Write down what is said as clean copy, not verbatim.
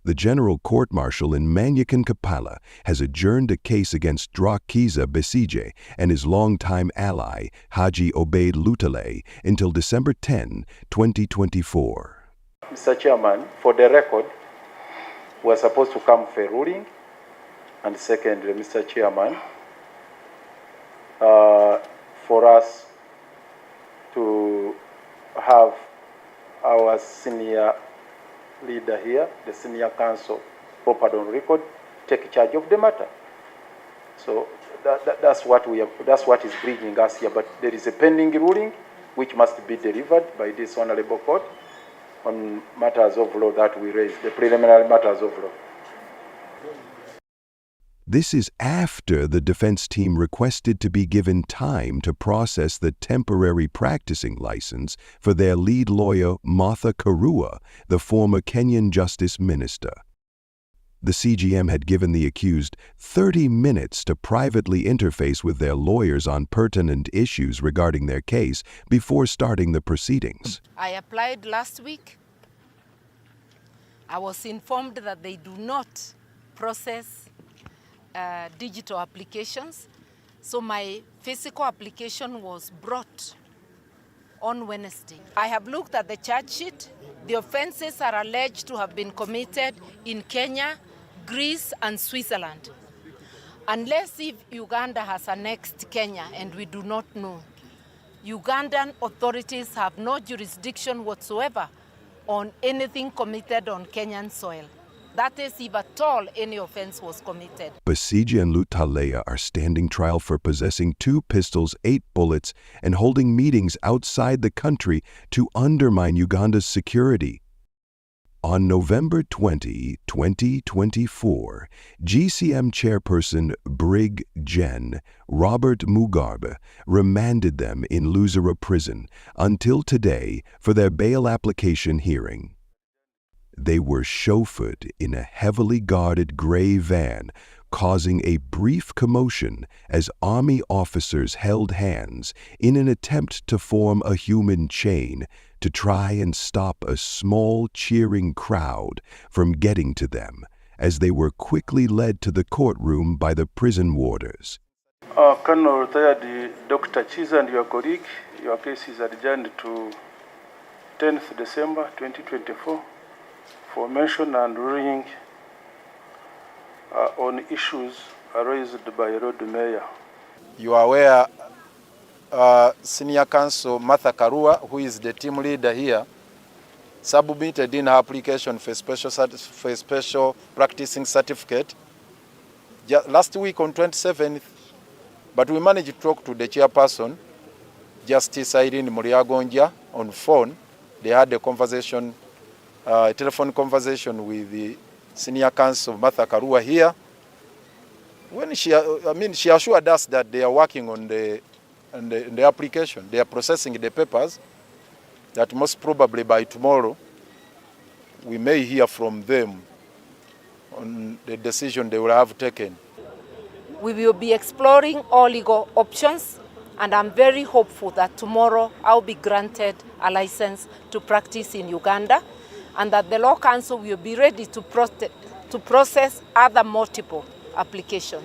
the General Court-Martial in Manyakan, Kampala, has adjourned a case against Dr Kizza Besigye and his longtime ally, Hajji Obeid Lutale, until December 10, 2024. Mr. Chairman, for the record, we are supposed to come for a ruling. And secondly, Mr. Chairman, for us to have our senior leader here, the senior counsel, proper on record, take charge of the matter. So that's what is bringing us here. But there is a pending ruling which must be delivered by this honorable court on matters of law that we raised, the preliminary matters of law. This is after the defense team requested to be given time to process the temporary practicing license for their lead lawyer, Martha Karua, the former Kenyan Justice Minister. The CGM had given the accused 30 minutes to privately interface with their lawyers on pertinent issues regarding their case before starting the proceedings. I applied last week. I was informed that they do not process digital applications, so my physical application was brought on Wednesday. I have looked at the charge sheet. The offenses are alleged to have been committed in Kenya, Greece, and Switzerland. Unless if Uganda has annexed Kenya, and we do not know, Ugandan authorities have no jurisdiction whatsoever on anything committed on Kenyan soil. That is, if at all any offense was committed. Besigye and Lutale are standing trial for possessing 2 pistols, 8 bullets, and holding meetings outside the country to undermine Uganda's security. On November 20, 2024, GCM chairperson Brig Gen. Robert Mugabe remanded them in Luzira prison until today for their bail application hearing. They were chauffeured in a heavily guarded gray van, causing a brief commotion as army officers held hands in an attempt to form a human chain to try and stop a small cheering crowd from getting to them, as they were quickly led to the courtroom by the prison warders. Colonel retired Dr. Kizza and your colleague, your case is adjourned to 10th December 2024 for mention and ruling on issues raised by Road Mayor. You are aware Senior Counsel Martha Karua, who is the team leader here, submitted in her application for a special practicing certificate last week on 27th, but we managed to talk to the chairperson, Justice Irene Muriagonja, on phone. They had a conversation, a telephone conversation with the Senior Counsel Martha Karua here. When she assured us that they are working on the application, they are processing the papers, that most probably by tomorrow we may hear from them on the decision they will have taken. We will be exploring all legal options, and I'm very hopeful that tomorrow I'll be granted a license to practice in Uganda, and that the Law Council will be ready to process other multiple applications.